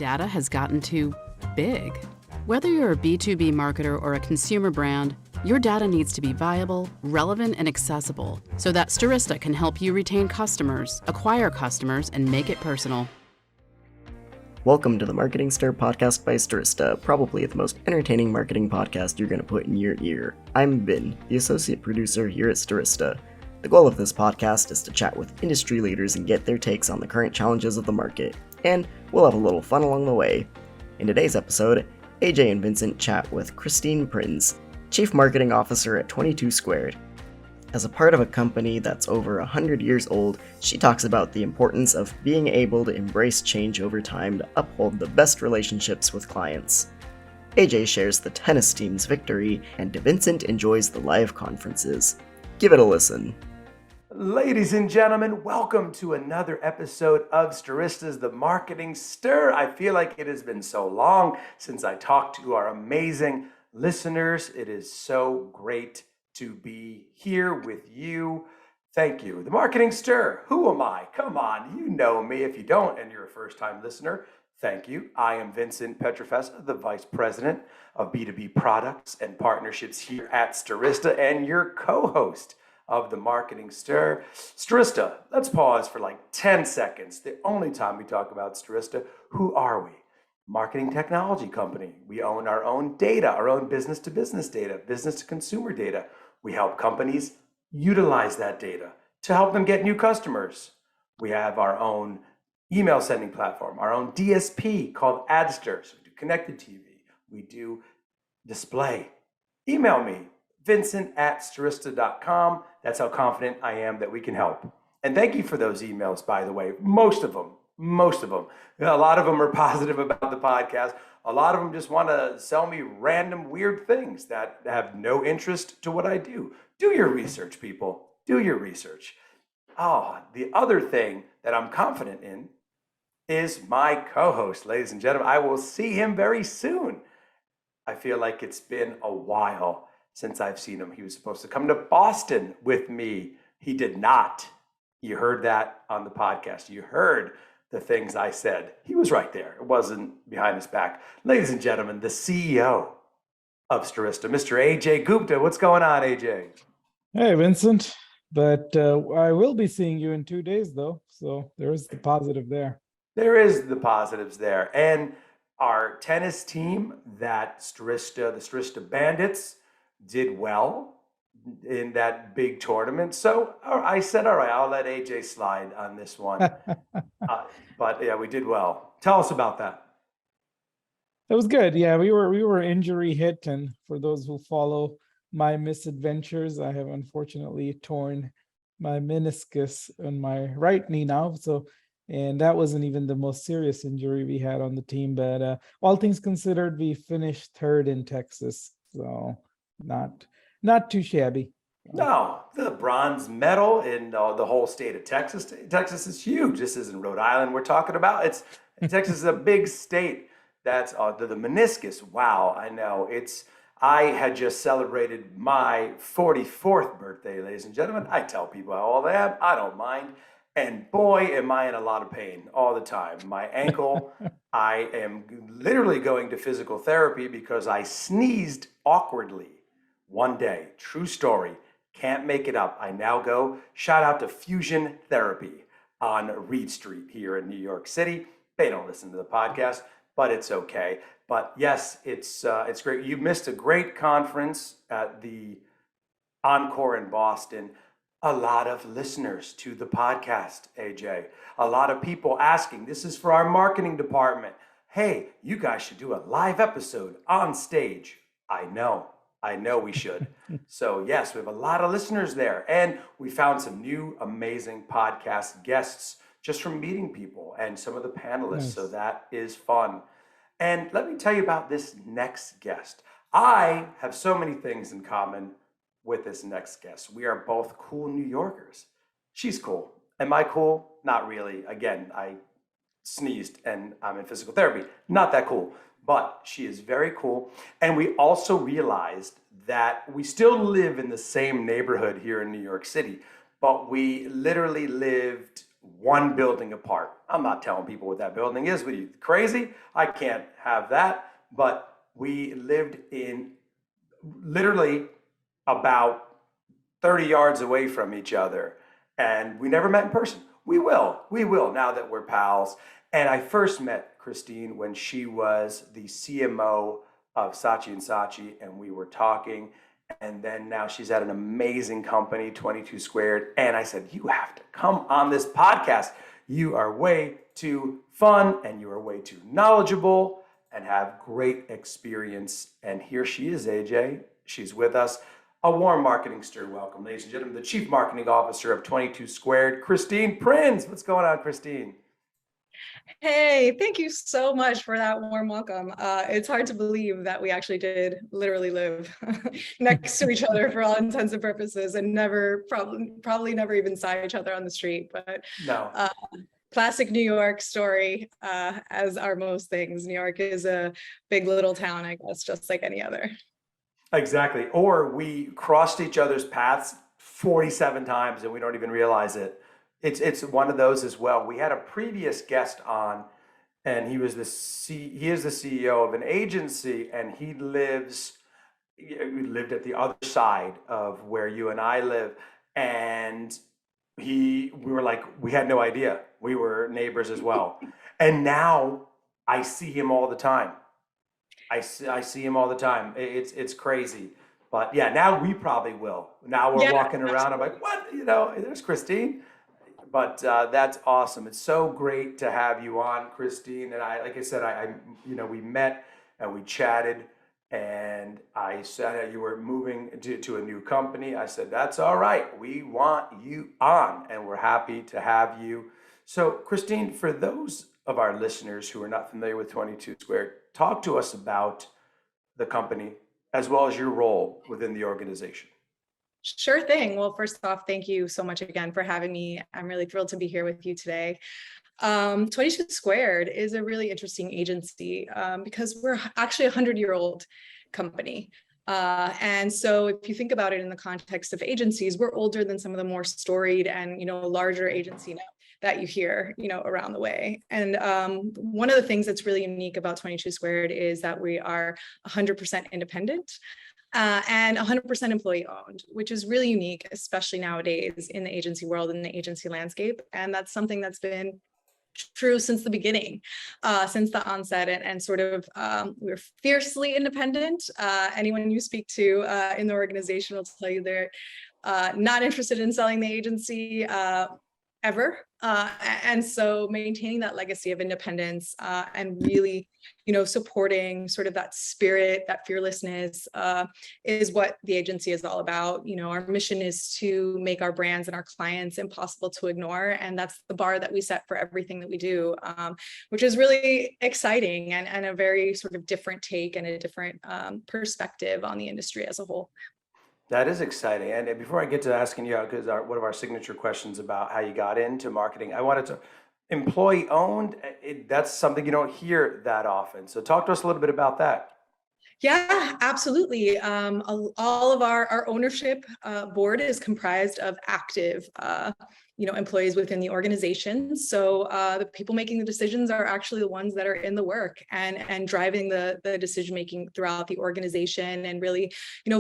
data has gotten too big. Whether you're a B2B marketer or a consumer brand, your data needs to be viable, relevant, and accessible so that Stirista can help you retain customers, acquire customers, and make it personal. Welcome to the Marketing Stir podcast by Stirista, probably the most entertaining marketing podcast you're going to put in your ear. I'm Vin, the associate producer here at Stirista. The goal of this podcast is to chat with industry leaders and get their takes on the current challenges of the market, and we'll have a little fun along the way. In today's episode, Ajay and Vincent chat with Christine Prins, Chief Marketing Officer at 22 Squared. As a part of a company that's over 100 years old, she talks about the importance of being able to embrace change over time to uphold the best relationships with clients. AJ shares the tennis team's victory, and Vincent enjoys the live conferences. Give it a listen. Ladies and gentlemen, welcome to another episode of Stirista's The Marketing Stir. I feel like it has been so long since I talked to our amazing listeners. It is so great to be here with you. Thank you. The Marketing Stir. Who am I? Come on, you know me. If you don't and you're a first-time listener, thank you. I am Vincent Petrofessa, the Vice President of B2B Products and Partnerships here at Stirista and your co-host of The Marketing Stir. Stirista, let's pause for like 10 seconds. The only time we talk about Stirista. Who are we? Marketing technology company. We own our own data, our own business-to-business data, business-to-consumer data. We help companies utilize that data to help them get new customers. We have our own email sending platform, our own DSP called Adster. So we do connected TV. We do display. Email me, vincent@stirista.com. That's how confident I am that we can help. And thank you for those emails, by the way. Most of them. A lot of them are positive about the podcast. A lot of them just want to sell me random weird things that have no interest to what I do. Do your research, people. Do your research. Oh, the other thing that I'm confident in is my co-host, ladies and gentlemen. I will see him very soon. I feel like it's been a while since I've seen him. He was supposed to come to Boston with me. He did not. You heard that on the podcast. You heard the things I said. He was right there. It wasn't behind his back. Ladies and gentlemen, the CEO of Stirista, Mr. Ajay Gupta. What's going on, Ajay? Hey, Vincent. But I will be seeing you in 2 days, though. So there is the positive there. There is the positives there. And our tennis team, that Stirista, the Stirista Bandits, did well in that big tournament. So I said, all right, I'll let AJ slide on this one. But yeah, we did well. Tell us about that. It was good. Yeah, we were injury hit, and for those who follow my misadventures, I have unfortunately torn my meniscus on my right knee now. And that wasn't even the most serious injury we had on the team. But all things considered, we finished third in Texas, so not too shabby. No, the bronze medal in the whole state of Texas. Texas is huge. This isn't Rhode Island we're talking about. Texas is a big state. That's the meniscus. Wow, I know. I had just celebrated my 44th birthday, ladies and gentlemen. I tell people how old I am. I don't mind. And boy, am I in a lot of pain all the time. My ankle, I am literally going to physical therapy because I sneezed awkwardly one day. True story. Can't make it up. I now go. Shout out to Fusion Therapy on Reed Street here in New York City. They don't listen to the podcast, but it's okay. But yes, it's great. You missed a great conference at the Encore in Boston. A lot of listeners to the podcast, AJ. A lot of people asking, this is for our marketing department. Hey, you guys should do a live episode on stage. I know we should. So yes, we have a lot of listeners there. And we found some new amazing podcast guests just from meeting people and some of the panelists. Nice. So that is fun. And let me tell you about this next guest. I have so many things in common with this next guest. We are both cool New Yorkers. She's cool. Am I cool? Not really. Again, I sneezed and I'm in physical therapy. Not that cool. But she is very cool. And we also realized that we still live in the same neighborhood here in New York City, but we literally lived one building apart. I'm not telling people what that building is. What are you, crazy? I can't have that. But we lived in literally about 30 yards away from each other, and we never met in person. We will now that we're pals. And I first met Christine when she was the CMO of Saatchi and Saatchi, and we were talking. And then now she's at an amazing company, 22 Squared. And I said, you have to come on this podcast. You are way too fun, and you are way too knowledgeable, and have great experience. And here she is, AJ. She's with us. A warm marketing stir welcome, ladies and gentlemen, the Chief Marketing Officer of 22 Squared, Christine Prins. What's going on, Christine? Hey, thank you so much for that warm welcome. It's hard to believe that we actually did literally live next to each other for all intents and purposes, and probably never even saw each other on the street. But No. Classic New York story, as are most things. New York is a big little town, I guess, just like any other. Exactly. Or we crossed each other's paths 47 times and we don't even realize it. It's one of those as well. We had a previous guest on, and he is the CEO of an agency, and he lived at the other side of where you and I live. And we were like, we had no idea. We were neighbors as well. And now I see him all the time. I see him all the time. It's crazy. But yeah, now we probably will. Now we're walking around. I'm like, what? There's Christine. But that's awesome. It's so great to have you on, Christine. And like I said, we met and we chatted, and I said you were moving to a new company. I said, that's all right. We want you on, and we're happy to have you. So, Christine, for those of our listeners who are not familiar with 22 Squared, talk to us about the company as well as your role within the organization. Sure thing. Well, first off, thank you so much again for having me. I'm really thrilled to be here with you today. 22 Squared is a really interesting agency because we're actually a 100-year-old company. And so if you think about it in the context of agencies, we're older than some of the more storied and, larger agency now that you hear, around the way. And one of the things that's really unique about 22 Squared is that we are 100% independent. And 100% employee owned, which is really unique, especially nowadays in the agency world and the agency landscape. And that's something that's been true since the beginning, since the onset, and sort of we're fiercely independent. Anyone you speak to in the organization will tell you they're not interested in selling the agency ever. And so maintaining that legacy of independence and really, supporting sort of that spirit, that fearlessness is what the agency is all about. Our mission is to make our brands and our clients impossible to ignore. And that's the bar that we set for everything that we do, which is really exciting and a very sort of different take and a different perspective on the industry as a whole. That is exciting. And before I get to asking you, because one of our signature questions about how you got into marketing, I wanted to, employee owned, that's something you don't hear that often. So talk to us a little bit about that. Yeah, absolutely. All of our ownership board is comprised of active employees within the organization. So the people making the decisions are actually the ones that are in the work and driving the decision making throughout the organization, and really,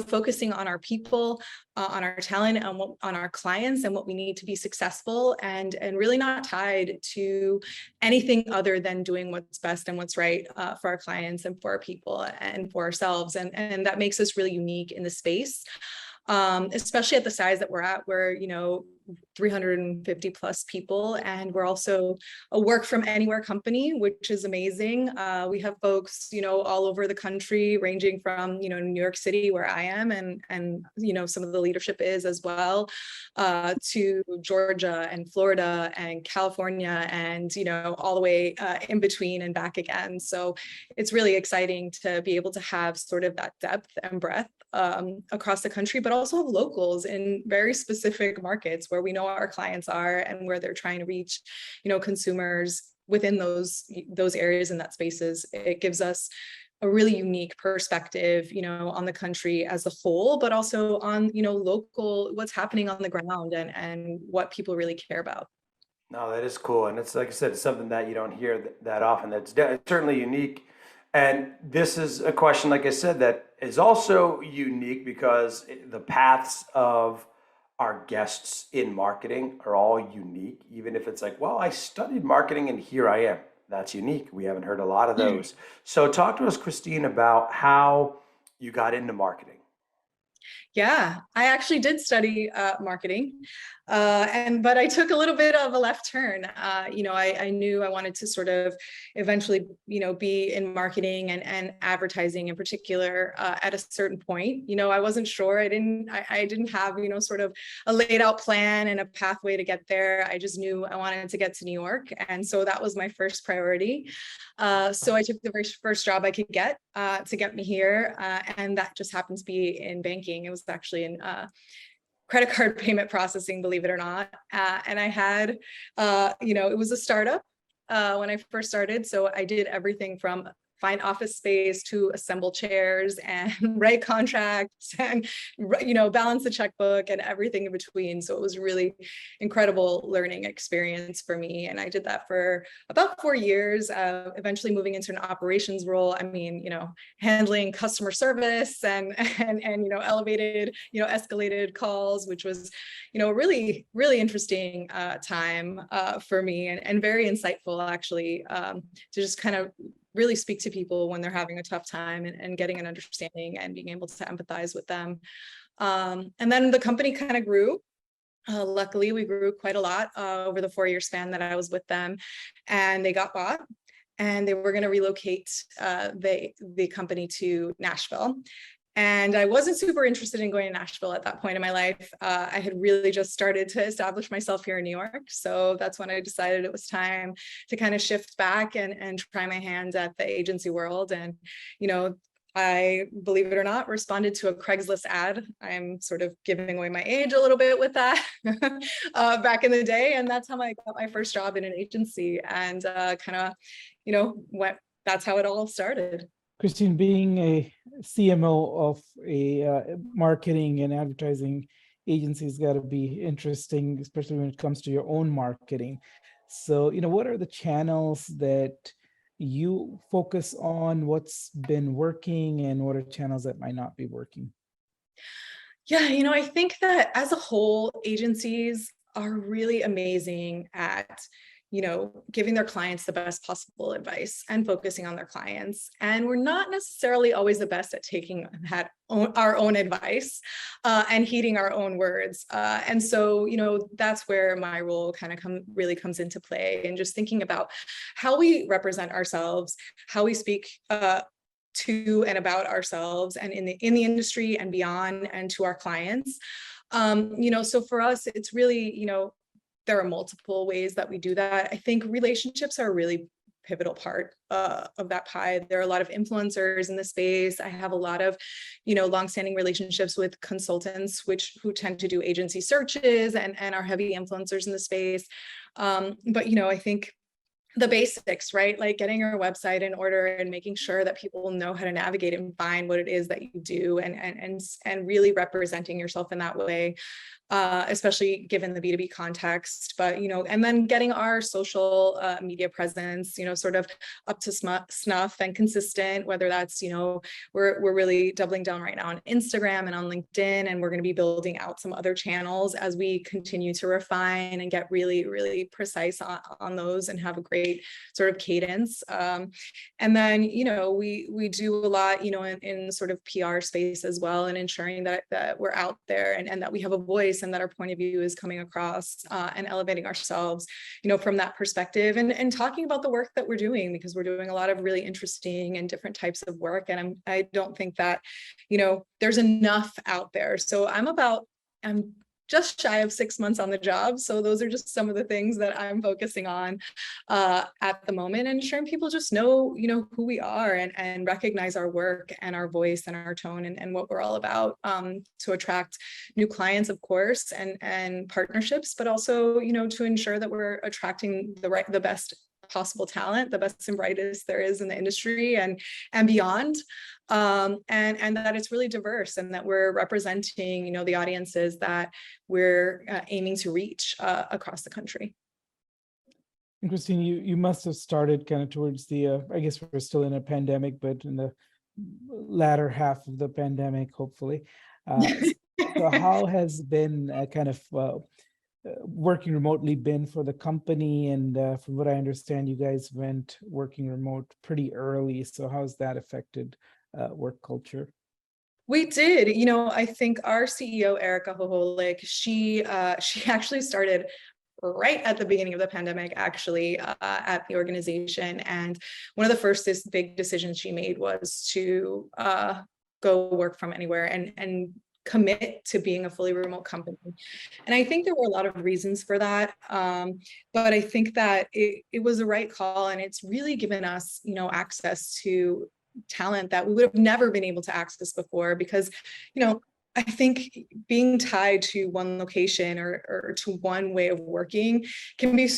focusing on our people, on our talent, and on our clients, and what we need to be successful, and really not tied to anything other than doing what's best and what's right for our clients and for our people and for ourselves. And that makes us really unique in the space. Especially at the size that we're at, we're, 350 plus people, and we're also a work from anywhere company, which is amazing. We have folks, all over the country, ranging from, New York City, where I am, and some of the leadership is as well, to Georgia and Florida and California, and, all the way in between and back again. So it's really exciting to be able to have sort of that depth and breadth across the country, but also have locals in very specific markets where we know our clients are and where they're trying to reach, consumers within those areas and that spaces. It gives us a really unique perspective, on the country as a whole, but also on, local, what's happening on the ground and what people really care about. No, that is cool. And it's like I said, it's something that you don't hear that often. It's certainly unique. And this is a question, like I said, that is also unique because the paths of our guests in marketing are all unique. Even if it's like, well, I studied marketing and here I am. That's unique. We haven't heard a lot of those. So talk to us, Christine, about how you got into marketing. Yeah, I actually did study marketing, but I took a little bit of a left turn. I knew I wanted to sort of eventually, be in marketing and advertising in particular at a certain point. I wasn't sure. I didn't have, sort of a laid out plan and a pathway to get there. I just knew I wanted to get to New York, and so that was my first priority. So I took the very first job I could get to get me here, and that just happened to be in banking. It was actually in credit card payment processing, believe it or not. And I had, it was a startup when I first started. So I did everything from find office space to assemble chairs and write contracts and, balance the checkbook and everything in between. So it was really incredible learning experience for me. And I did that for about 4 years, eventually moving into an operations role. I mean, handling customer service and elevated, escalated calls, which was, really, really interesting time for me and very insightful actually, to just kind of really speak to people when they're having a tough time and getting an understanding and being able to empathize with them. And then the company kind of grew. Luckily, we grew quite a lot over the 4-year span that I was with them, and they got bought. And they were going to relocate the company to Nashville. And I wasn't super interested in going to Nashville at that point in my life. I had really just started to establish myself here in New York. So that's when I decided it was time to kind of shift back and try my hand at the agency world. And, I, believe it or not, responded to a Craigslist ad. I'm sort of giving away my age a little bit with that back in the day. And that's how I got my first job in an agency and that's how it all started. Christine, being a CMO of a marketing and advertising agency has got to be interesting, especially when it comes to your own marketing. So, what are the channels that you focus on? What's been working and what are channels that might not be working? Yeah, I think that as a whole, agencies are really amazing at giving their clients the best possible advice and focusing on their clients. And we're not necessarily always the best at taking our own advice and heeding our own words. And so, that's where my role kind of really comes into play, and just thinking about how we represent ourselves, how we speak to and about ourselves and in the industry and beyond, and to our clients. So for us, it's really, there are multiple ways that we do that. I think relationships are a really pivotal part of that pie. There are a lot of influencers in the space. I have a lot of, longstanding relationships with consultants, who tend to do agency searches and are heavy influencers in the space. But I think the basics, right? Like getting your website in order and making sure that people know how to navigate and find what it is that you do, and really representing yourself in that way. Especially given the B2B context, but, and then getting our social media presence, sort of up to snuff and consistent, whether that's, we're really doubling down right now on Instagram and on LinkedIn, and we're going to be building out some other channels as we continue to refine and get really, really precise on those and have a great sort of cadence. And then, we do a lot, in sort of PR space as well, and ensuring that we're out there and that we have a voice and that our point of view is coming across, and elevating ourselves, from that perspective, and talking about the work that we're doing, because we're doing a lot of really interesting and different types of work. And I don't think that, there's enough out there. So I'm just shy of 6 months on the job. So those are just some of the things that I'm focusing on at the moment, and ensuring people just know, who we are and recognize our work and our voice and our tone and what we're all about, to attract new clients, of course, and partnerships, but also, to ensure that we're attracting the best possible talent, the best and brightest there is in the industry and beyond. And that it's really diverse, and that we're representing, the audiences that we're aiming to reach across the country. And Christine, you must have started kind of towards the, I guess we're still in a pandemic, but in the latter half of the pandemic, hopefully. So how has been kind of working remotely been for the company? And from what I understand, you guys went working remote pretty early. So how's that affected work culture? We did. I think our CEO, Erica Hoholik, she actually started right at the beginning of the pandemic, actually, at the organization. And one of the first big decisions she made was to go work from anywhere and commit to being a fully remote company. And I think there were a lot of reasons for that. But I think that it was the right call, and it's really given us, access to talent that we would have never been able to access before, because, I think being tied to one location or to one way of working can be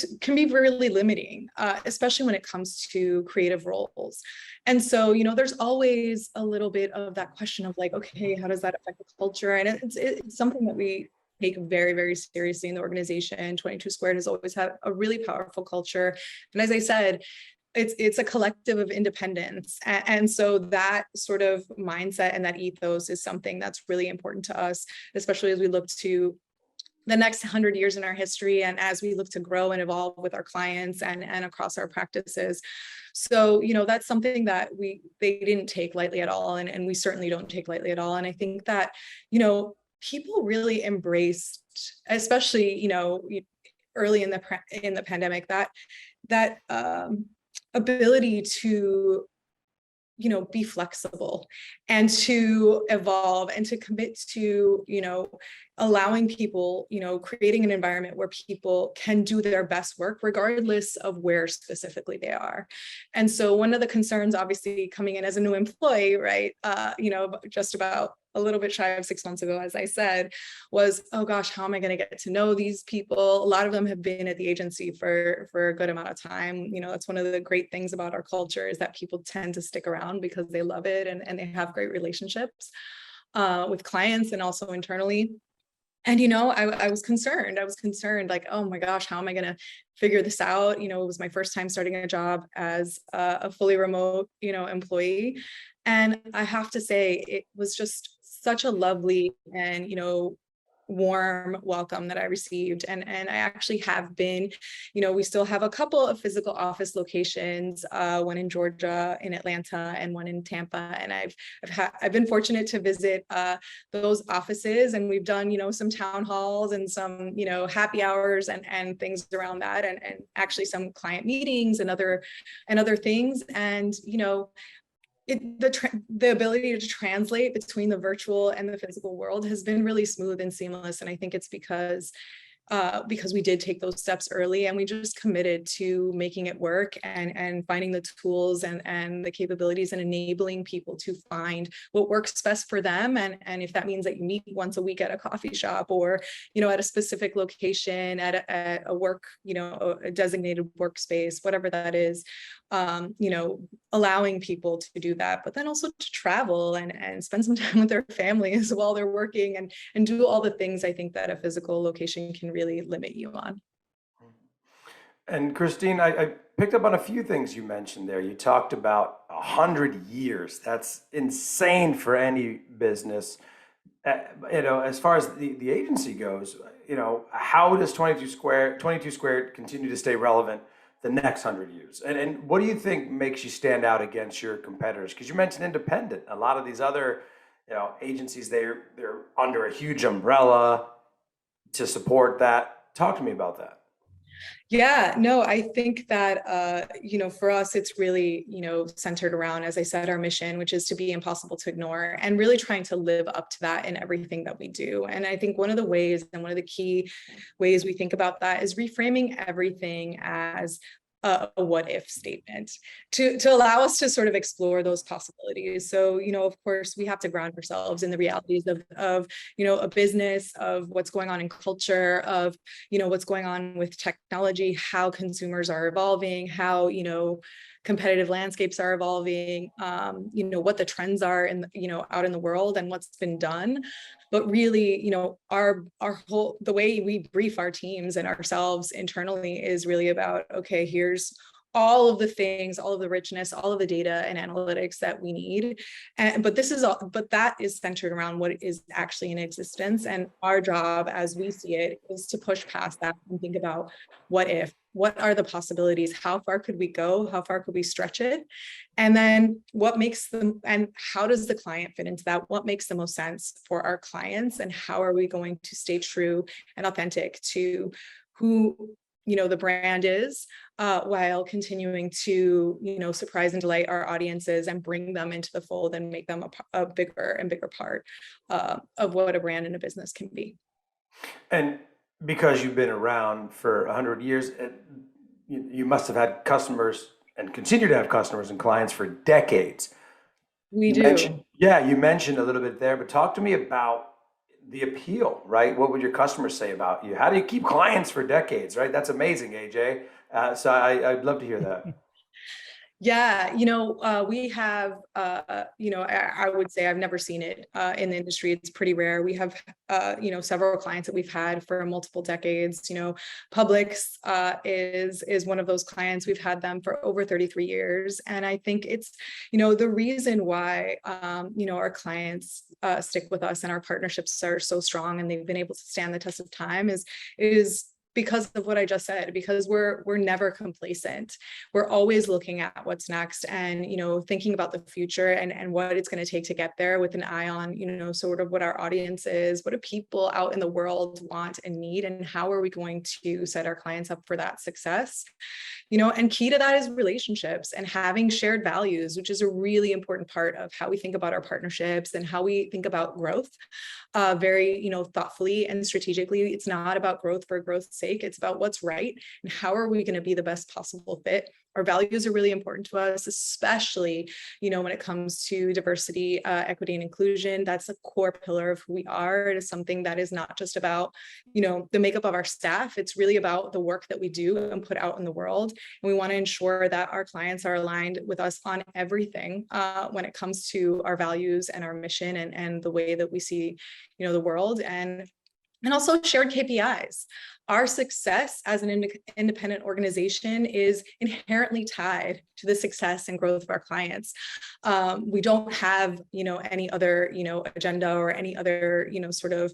really limiting, especially when it comes to creative roles. And so, there's always a little bit of that question of like, okay, how does that affect the culture? And it's something that we take very, very seriously in the organization. 22 Squared has always had a really powerful culture. And as I said, it's a collective of independence. And so that sort of mindset and that ethos is something that's really important to us, especially as we look to the next 100 years in our history, and as we look to grow and evolve with our clients and across our practices. So, that's something that they didn't take lightly at all. And we certainly don't take lightly at all. And I think that, people really embraced, especially, early in the pandemic, that ability to be flexible and to evolve and to commit to allowing people, creating an environment where people can do their best work regardless of where specifically they are. And so one of the concerns, obviously, coming in as a new employee, right, just about a little bit shy of 6 months ago, as I said, was, oh gosh, how am I going to get to know these people? A lot of them have been at the agency for a good amount of time. That's one of the great things about our culture, is that people tend to stick around because they love it and they have great relationships with clients and also internally. And, I was concerned. Like, oh my gosh, how am I going to figure this out? It was my first time starting a job as a fully remote, employee. And I have to say, it was just such a lovely and, warm welcome that I received. And I actually have been, we still have a couple of physical office locations, one in Georgia, in Atlanta, and one in Tampa. And I've been fortunate to visit those offices, and we've done, some town halls and some, happy hours and things around that, and actually some client meetings and other things. And, the ability to translate between the virtual and the physical world has been really smooth and seamless. And I think it's because we did take those steps early, and we just committed to making it work and finding the tools and the capabilities and enabling people to find what works best for them. And if that means that you meet once a week at a coffee shop, or, at a specific location, at a work, a designated workspace, whatever that is, allowing people to do that, but then also to travel and spend some time with their families while they're working and do all the things I think that a physical location can really limit you on. And Christine, I picked up on a few things you mentioned there. You talked about 100 years. That's insane for any business. As far as the agency goes, how does 22 Squared continue to stay relevant the next 100 years? And what do you think makes you stand out against your competitors? Because you mentioned independent. A lot of these other, agencies, they're under a huge umbrella to support that. Talk to me about that. Yeah, no, I think that, for us, it's really, centered around, as I said, our mission, which is to be impossible to ignore, and really trying to live up to that in everything that we do. And I think one of the ways, and one of the key ways we think about that, is reframing everything as a what if statement to allow us to sort of explore those possibilities. So, of course, we have to ground ourselves in the realities of a business, of what's going on in culture, of, what's going on with technology, how consumers are evolving, how, competitive landscapes are evolving, what the trends are in, out in the world and what's been done. but really, our whole, the way we brief our teams and ourselves internally is really about, okay, here's all of the things, all of the richness, all of the data and analytics that we need. But that is centered around what is actually in existence. And our job, as we see it, is to push past that and think about what are the possibilities? How far could we go? How far could we stretch it? And then and how does the client fit into that? What makes the most sense for our clients? And how are we going to stay true and authentic to who the brand is, while continuing to, surprise and delight our audiences and bring them into the fold and make them a bigger and bigger part of what a brand and a business can be. And because you've been around for 100 years, you must have had customers and continue to have customers and clients for decades. We do. You mentioned a little bit there, but talk to me about the appeal, right? What would your customers say about you? How do you keep clients for decades, right? That's amazing, AJ. So I'd love to hear that. Yeah, we have, I would say I've never seen it in the industry. It's pretty rare. We have, several clients that we've had for multiple decades. Publix is one of those clients. We've had them for over 33 years. And I think it's, the reason why, our clients stick with us and our partnerships are so strong and they've been able to stand the test of time is because of what I just said, because we're never complacent. We're always looking at what's next and, thinking about the future and what it's going to take to get there with an eye on, sort of what our audience is, what do people out in the world want and need, and how are we going to set our clients up for that success? And key to that is relationships and having shared values, which is a really important part of how we think about our partnerships and how we think about growth, very, thoughtfully and strategically. It's not about growth for growth's sake. It's about what's right and how are we going to be the best possible fit. Our values are really important to us, especially, when it comes to diversity, equity, and inclusion. That's a core pillar of who we are. It is something that is not just about, the makeup of our staff. It's really about the work that we do and put out in the world. And we want to ensure that our clients are aligned with us on everything when it comes to our values and our mission and the way that we see, the world, and also shared KPIs. Our success as an independent organization is inherently tied to the success and growth of our clients. We don't have, any other, agenda or any other, sort of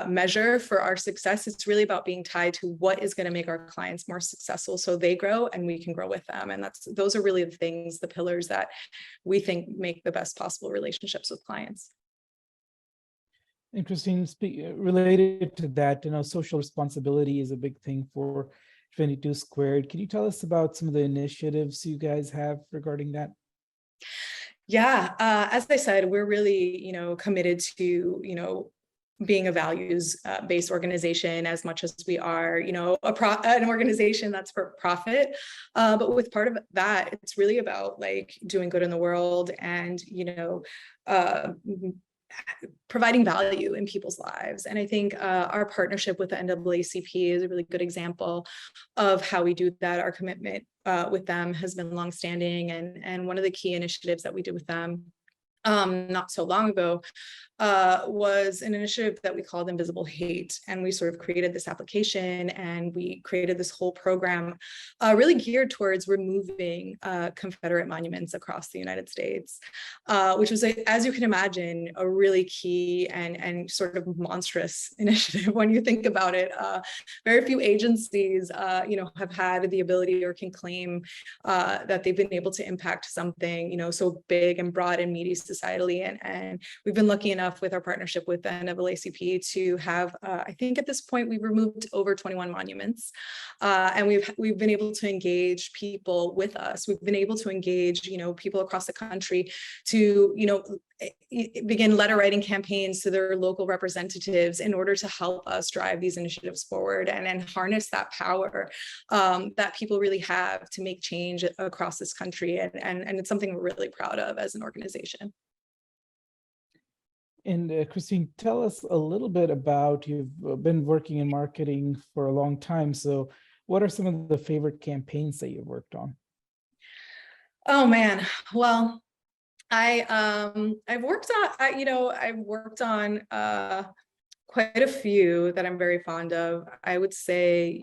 measure for our success. It's really about being tied to what is going to make our clients more successful so they grow and we can grow with them. And those are really the things, the pillars that we think make the best possible relationships with clients. Interesting. Related to that, social responsibility is a big thing for 22 Squared. Can you tell us about some of the initiatives you guys have regarding that? Yeah, as I said, we're really, committed to, being a values-based organization as much as we are, an organization that's for profit. But with part of that, it's really about like doing good in the world and, providing value in people's lives. And I think our partnership with the NAACP is a really good example of how we do that. Our commitment with them has been longstanding. And one of the key initiatives that we did with them not so long ago was an initiative that we called Invisible Hate. And we sort of created this application and we created this whole program really geared towards removing Confederate monuments across the United States, which was, as you can imagine, a really key and sort of monstrous initiative when you think about it. Very few agencies, have had the ability or can claim that they've been able to impact something, so big and broad and meaty societally. And we've been lucky enough with our partnership with the NAACP to have, I think at this point, we've removed over 21 monuments. And we've been able to engage people with us. We've been able to engage, people across the country to, begin letter writing campaigns to their local representatives in order to help us drive these initiatives forward and harness that power that people really have to make change across this country. And it's something we're really proud of as an organization. And Christine, tell us a little bit about, you've been working in marketing for a long time. So what are some of the favorite campaigns that you've worked on? Oh man, well, I've worked on, I've worked on quite a few that I'm very fond of. I would say,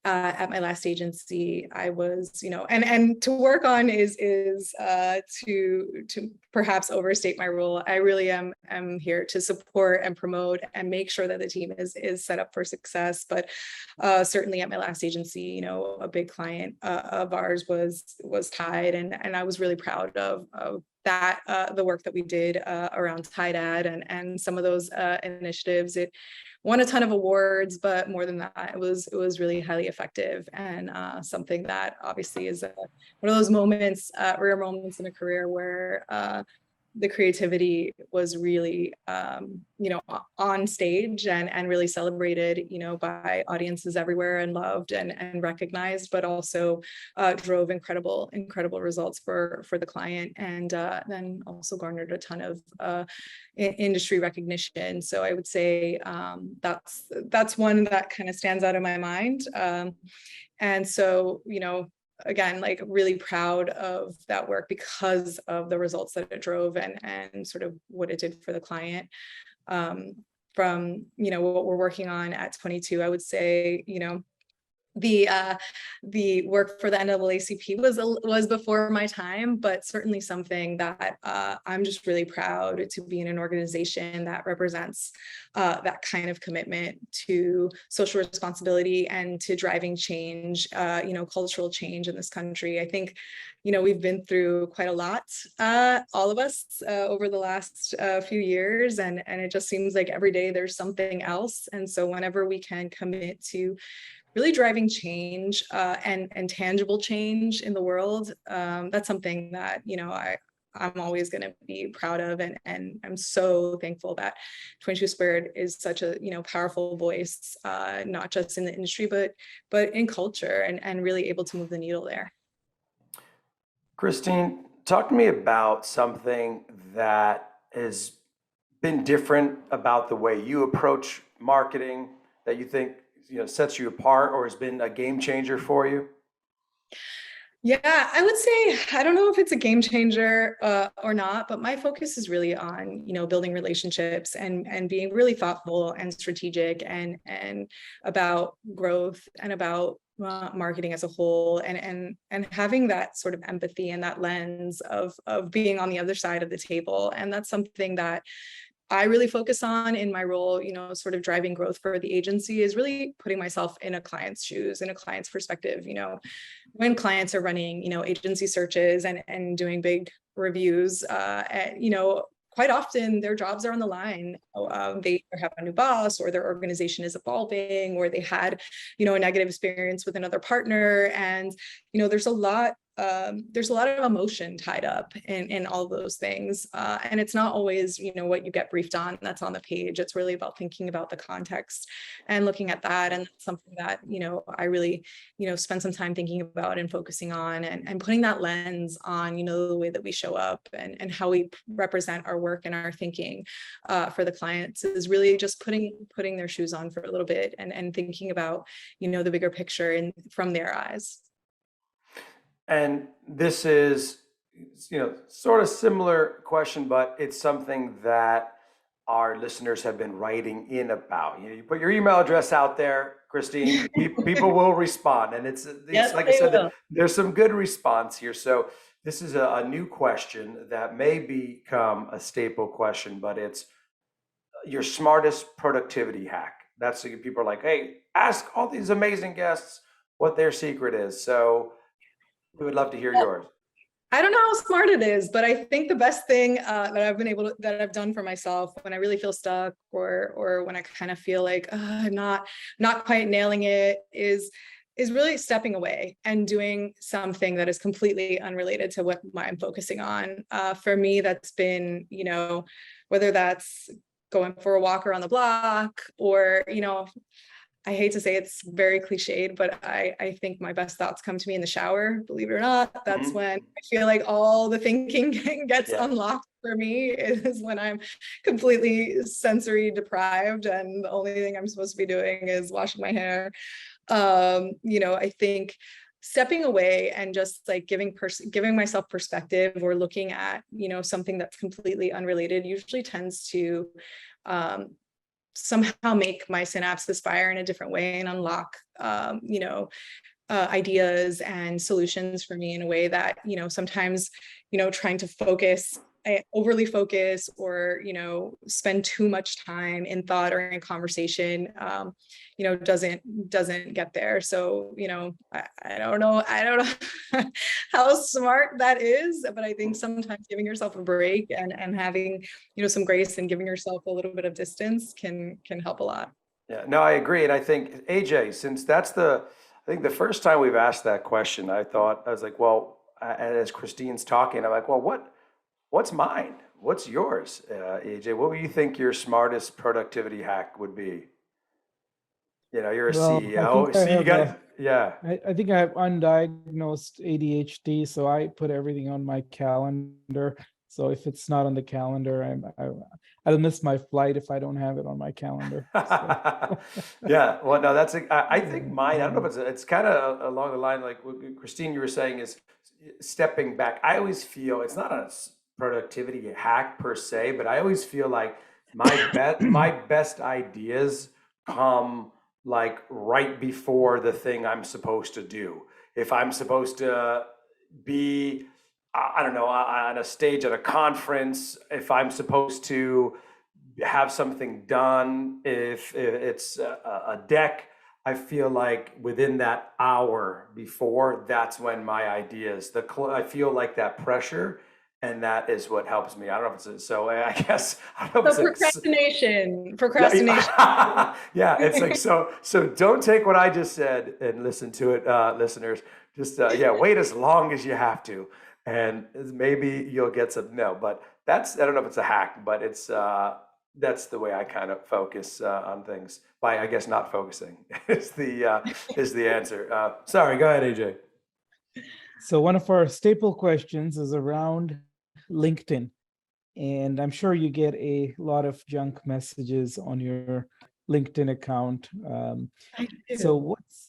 at my last agency, I was, and to work on is to perhaps overstate my role. I really am here to support and promote and make sure that the team is set up for success. But certainly at my last agency, a big client of ours was Tide, and I was really proud of that the work that we did around Tide Ad and some of those initiatives. It won a ton of awards, but more than that, it was really highly effective, and something that obviously is one of those moments, rare moments in a career where the creativity was really, on stage and really celebrated, by audiences everywhere and loved and recognized, but also drove incredible results for the client, and then also garnered a ton of industry recognition. So I would say that's one that kind of stands out in my mind. And so, again, like really proud of that work because of the results that it drove and sort of what it did for the client. From, what we're working on at 22, I would say, the work for the NAACP was before my time, but certainly something that I'm just really proud to be in an organization that represents that kind of commitment to social responsibility and to driving change, cultural change in this country. I think, we've been through quite a lot, all of us, over the last few years, and it just seems like every day there's something else. And so whenever we can commit to really driving change and tangible change in the world, that's something that, I'm always going to be proud of. And I'm so thankful that 22 Squared is such a, powerful voice, not just in the industry, but in culture, and really able to move the needle there. Christine, talk to me about something that has been different about the way you approach marketing that you think sets you apart or has been a game changer for you? Yeah, I would say, I don't know if it's a game changer or not, but my focus is really on, building relationships and being really thoughtful and strategic and about growth and about marketing as a whole, and having that sort of empathy and that lens of being on the other side of the table. And that's something that I really focus on in my role, sort of driving growth for the agency, is really putting myself in a client's shoes, in a client's perspective. When clients are running, agency searches and doing big reviews, quite often their jobs are on the line. They have a new boss, or their organization is evolving, or they had, a negative experience with another partner. And, there's a lot of emotion tied up in all of those things. And it's not always, what you get briefed on that's on the page. It's really about thinking about the context and looking at that. And that's something that, I really, spend some time thinking about and focusing on, and putting that lens on, the way that we show up and how we represent our work and our thinking for the clients, is really just putting their shoes on for a little bit and thinking about, the bigger picture and from their eyes. And this is, sort of similar question, but it's something that our listeners have been writing in about. You put your email address out there, Christine, people will respond. And it's Yes, like I said, there's some good response here. So this is a new question that may become a staple question, but it's your smartest productivity hack. That's people are like, hey, ask all these amazing guests what their secret is. So we would love to hear yours. I don't know how smart it is, but I think the best thing that I've done for myself when I really feel stuck, or when I kind of feel like I'm not quite nailing it, is really stepping away and doing something that is completely unrelated to what I'm focusing on. For me, that's been, whether that's going for a walk around the block, or, I hate to say it's very cliched, but I think my best thoughts come to me in the shower, believe it or not. That's when I feel like all the thinking gets unlocked for me, is when I'm completely sensory deprived and the only thing I'm supposed to be doing is washing my hair. I think stepping away and just like giving myself perspective, or looking at, something that's completely unrelated, usually tends to somehow make my synapses fire in a different way and unlock, ideas and solutions for me in a way that, sometimes, trying to overly focus, or, spend too much time in thought or in conversation, doesn't get there. So, I don't know how smart that is, but I think sometimes giving yourself a break and having, some grace and giving yourself a little bit of distance can help a lot. Yeah, no, I agree. And I think, AJ, since I think the first time we've asked that question, I was like, well, as Christine's talking, I'm like, well, what's mine? What's yours, AJ? What do you think your smartest productivity hack would be? You're a Well, CEO. So you got, yeah. I think I have undiagnosed ADHD, so I put everything on my calendar. So if it's not on the calendar, I'll miss my flight if I don't have it on my calendar. So. Yeah, well, no, I think mine, I don't know if it's kind of along the line, like what Christine, you were saying, is stepping back. I always feel it's not a productivity hack per se, but I always feel like my best ideas come like right before the thing I'm supposed to do. If I'm supposed to be, I don't know, on a stage at a conference, if I'm supposed to have something done, if it's a deck, I feel like within that hour before, that's when my ideas, I feel like that pressure, and that is what helps me. I don't know if it's so. I guess I don't know if So it's procrastination. Yeah, it's like so. So don't take what I just said and listen to it, listeners. Just wait as long as you have to, and maybe you'll get some. No, but I don't know if it's a hack, but it's that's the way I kind of focus on things. By, I guess, not focusing is the answer. Sorry, go ahead, AJ. So one of our staple questions is around LinkedIn, and I'm sure you get a lot of junk messages on your LinkedIn account. So what's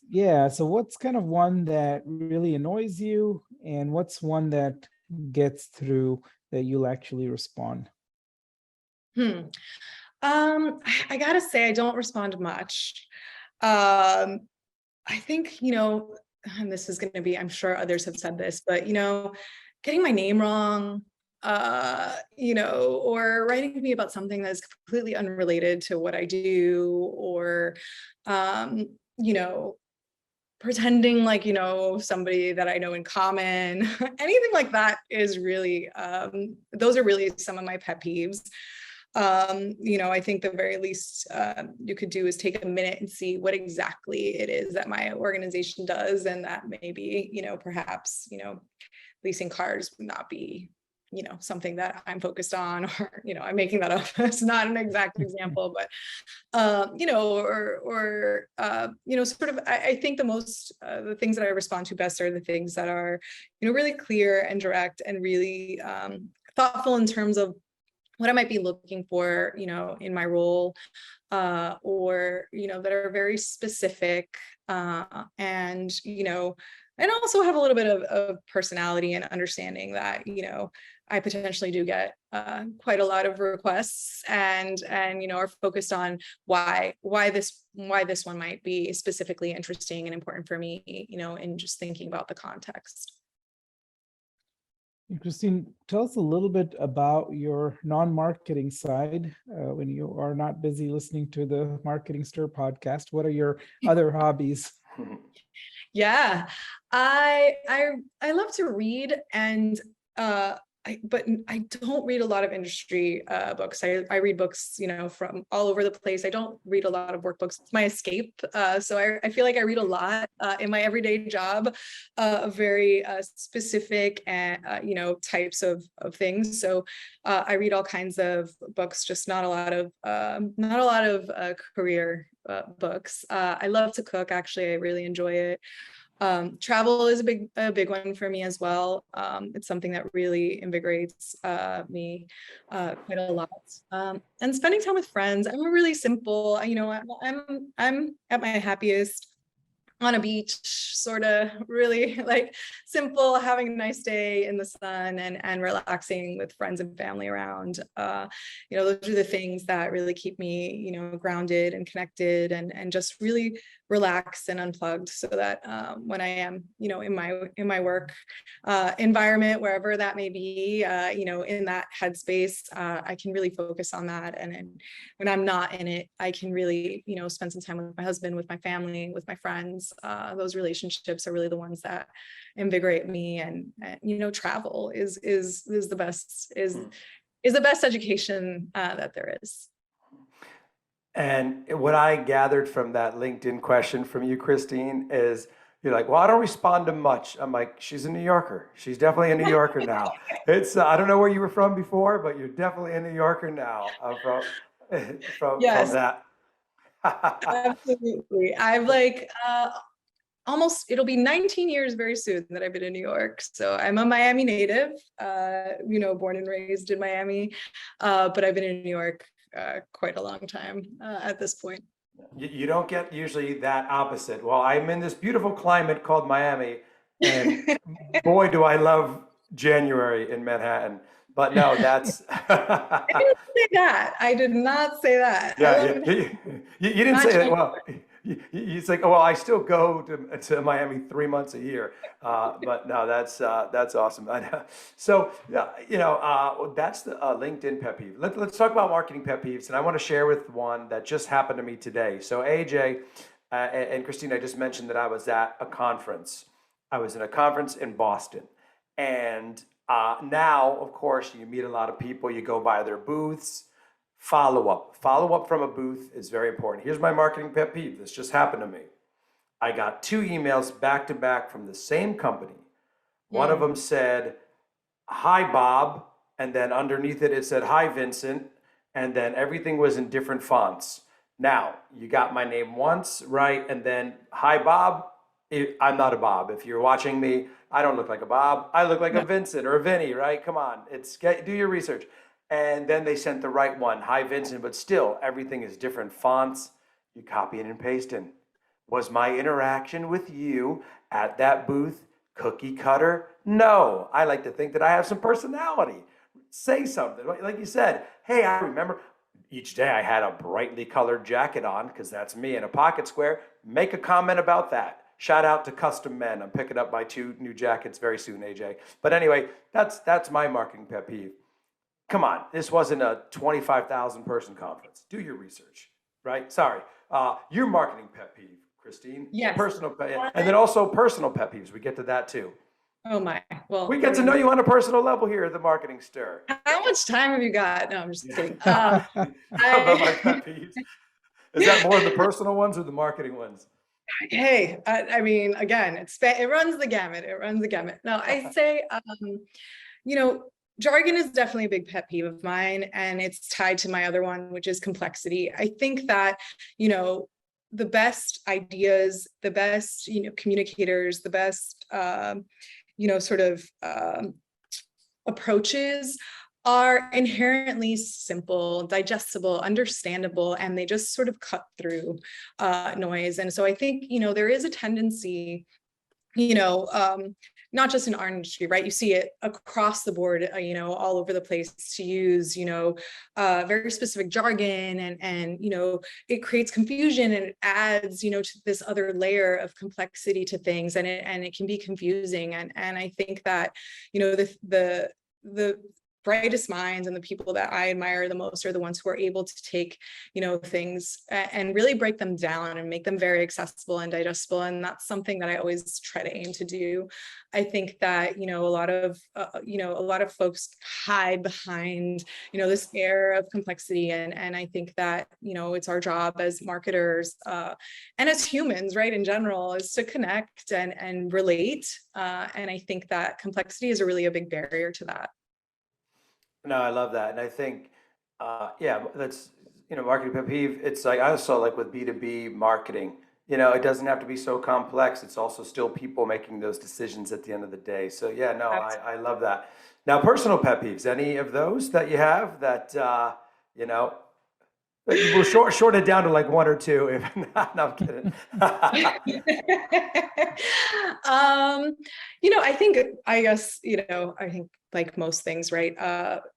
kind of one that really annoys you, and what's one that gets through that you'll actually respond? I gotta say, I don't respond much. I think, and this is going to be, I'm sure others have said this, but, getting my name wrong, or writing to me about something that's completely unrelated to what I do, or, pretending like, somebody that I know in common, anything like that is really, those are really some of my pet peeves. I think the very least you could do is take a minute and see what exactly it is that my organization does, and that maybe, perhaps, leasing cars would not be, something that I'm focused on, or, I'm making that up. It's not an exact example, but, sort of, I think the things that I respond to best are the things that are, really clear and direct and really thoughtful in terms of what I might be looking for, in my role, or, that are very specific, and, and also have a little bit of personality and understanding that, I potentially do get quite a lot of requests, and are focused on why this one might be specifically interesting and important for me, in just thinking about the context. Christine, tell us a little bit about your non-marketing side when you are not busy listening to the Marketing Stir podcast. What are your other hobbies? Yeah, I love to read, and but I don't read a lot of industry books. I read books, from all over the place. I don't read a lot of workbooks. It's my escape. So I feel like I read a lot in my everyday job of very specific and, types of things. So I read all kinds of books, just not a lot of career books. I love to cook. Actually, I really enjoy it. Travel is a big one for me as well. It's something that really invigorates me quite a lot. And spending time with friends. I'm a really simple, I'm at my happiest on a beach, sort of really like simple, having a nice day in the sun and relaxing with friends and family around. Those are the things that really keep me, grounded and connected and just really relaxed and unplugged, so that when I am, in my work environment, wherever that may be, in that headspace, I can really focus on that. And when I'm not in it, I can really, spend some time with my husband, with my family, with my friends. Those relationships are really the ones that invigorate me. And travel is the best, is the best education that there is. And what I gathered from that LinkedIn question from you, Christine, is you're like, well, I don't respond to much. I'm like, she's a New Yorker. She's definitely a New Yorker now. It's I don't know where you were from before, but you're definitely a New Yorker now from Yes. that. Absolutely. I've it'll be 19 years very soon that I've been in New York. So I'm a Miami native, born and raised in Miami, but I've been in New York quite a long time at this point. You don't get usually that opposite. Well, I'm in this beautiful climate called Miami, and boy, do I love January in Manhattan. But no, that's. I didn't say that. I did not say that. Yeah, you didn't say that. Well, you say, oh, well, I still go to Miami 3 months a year. But no, that's awesome. So, that's the LinkedIn pet peeve. Let's talk about marketing pet peeves. And I want to share with one that just happened to me today. So AJ and Christine, I just mentioned that I was at a conference. I was in a conference in Boston. And now, of course, you meet a lot of people. You go by their booths. Follow up from a booth is very important. Here's my marketing pet peeve. This just happened to me. I got 2 emails back to back from the same company. One of them said, "Hi, Bob," and then underneath it said, "Hi, Vincent," and then everything was in different fonts. Now, you got my name once, right? And then, "Hi, Bob." I'm not a Bob. If you're watching me, I don't look like a Bob. I look like a Vincent or a Vinny, right? Come on, do your research. And then they sent the right one, "Hi, Vincent," but still everything is different fonts. You copy it and paste in. Was my interaction with you at that booth cookie cutter? No, I like to think that I have some personality. Say something, like you said. Hey, I remember each day I had a brightly colored jacket on because that's me, in a pocket square. Make a comment about that. Shout out to Custom Men. I'm picking up my 2 new jackets very soon, AJ. But anyway, that's my marketing pet peeve. Come on, this wasn't a 25,000 person conference. Do your research, right? Sorry. Your marketing pet peeve, Christine. Yes. Personal pet, and then also personal pet peeves. We get to that too. Oh my. Well, we get to know you on a personal level here at the Marketing Stir. How much time have you got? No, I'm just kidding. About my pet peeves. Is that more the personal ones or the marketing ones? Hey, I mean, again, it runs the gamut. It runs the gamut. No, I say, jargon is definitely a big pet peeve of mine, and it's tied to my other one, which is complexity. I think that, the best ideas, the best, communicators, the best, approaches are inherently simple, digestible, understandable, and they just sort of cut through noise. And so I think, there is a tendency, not just in our industry, right? You see it across the board, all over the place, to use, very specific jargon, and it creates confusion, and it adds, to this other layer of complexity to things, and it can be confusing. And I think that, the brightest minds and the people that I admire the most are the ones who are able to take, things and really break them down and make them very accessible and digestible. And that's something that I always try to aim to do. I think that, a lot of folks hide behind, this air of complexity. And I think that, it's our job as marketers and as humans, right, in general, is to connect and relate. And I think that complexity is really a big barrier to that. No, I love that. And I think, that's, marketing pet peeve. It's like, I also like with B2B marketing, it doesn't have to be so complex. It's also still people making those decisions at the end of the day. So yeah, no, I love that. Now, personal pet peeves, any of those that you have that, We'll short it down to like one or two. If not, no, I'm kidding. I guess, I think like most things, right?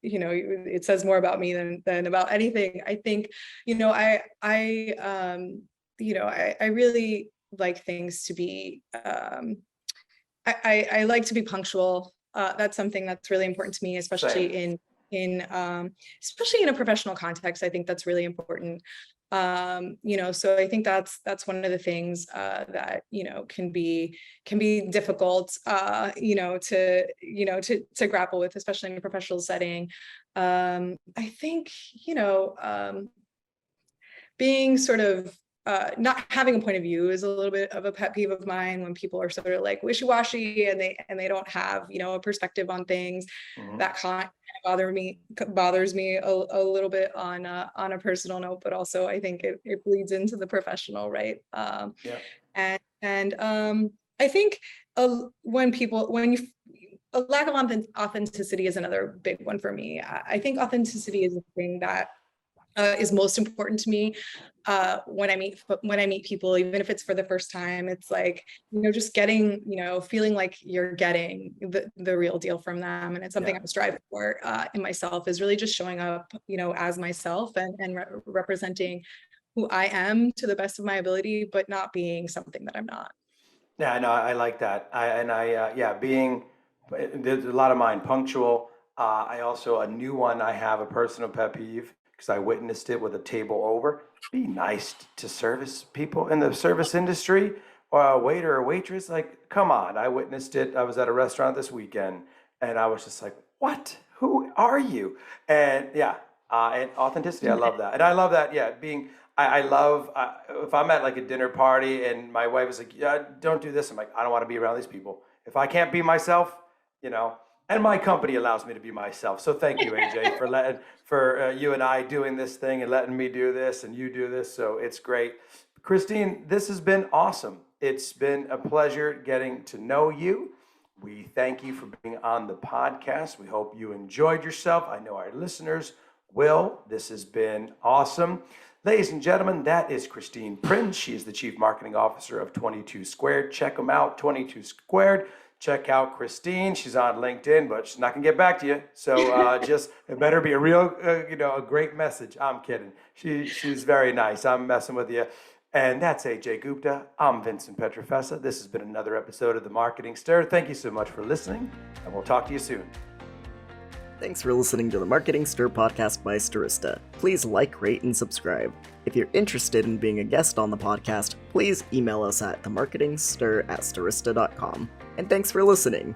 It says more about me than about anything. I think, I really like things to be, I like to be punctual. That's something that's really important to me, especially especially in a professional context. I think that's really important. So I think that's one of the things that can be difficult to grapple with, especially in a professional setting. I think being sort of not having a point of view is a little bit of a pet peeve of mine, when people are sort of like wishy-washy and they don't have a perspective on things. That kind of bothers me a little bit on a personal note, but also I think it bleeds into the professional, right? I think a lack of authenticity is another big one for me. I think authenticity is a thing that is most important to me when I meet people, even if it's for the first time. It's like, just getting, feeling like you're getting the real deal from them. And it's something I'm striving for in myself, is really just showing up, as myself and representing who I am to the best of my ability, but not being something that I'm not. Yeah, no, I like that. There's a lot of mine, punctual. I also, a new one, I have a personal pet peeve, because I witnessed it with a table over. Be nice to service people in the service industry, or a waiter or waitress. Like, come on. I witnessed it. I was at a restaurant this weekend, and I was just like, what? Who are you? And and authenticity, I love that. And I love that, I love, if I'm at like a dinner party and my wife is like, don't do this. I'm like, I don't want to be around these people. If I can't be myself, and my company allows me to be myself. So thank you, AJ, for you and I doing this thing and letting me do this and you do this. So it's great. Christine, this has been awesome. It's been a pleasure getting to know you. We thank you for being on the podcast. We hope you enjoyed yourself. I know our listeners will. This has been awesome. Ladies and gentlemen, that is Christine Prins. She is the Chief Marketing Officer of 22 Squared. Check them out, 22 Squared. Check out Christine. She's on LinkedIn, but she's not gonna get back to you. So it better be a real, a great message. I'm kidding. She's very nice. I'm messing with you. And that's AJ Gupta. I'm Vincent Petrofessa. This has been another episode of The Marketing Stir. Thank you so much for listening, and we'll talk to you soon. Thanks for listening to the Marketing Stir podcast by Stirista. Please like, rate, and subscribe. If you're interested in being a guest on the podcast, please email us at themarketingstir@stirista.com. And thanks for listening.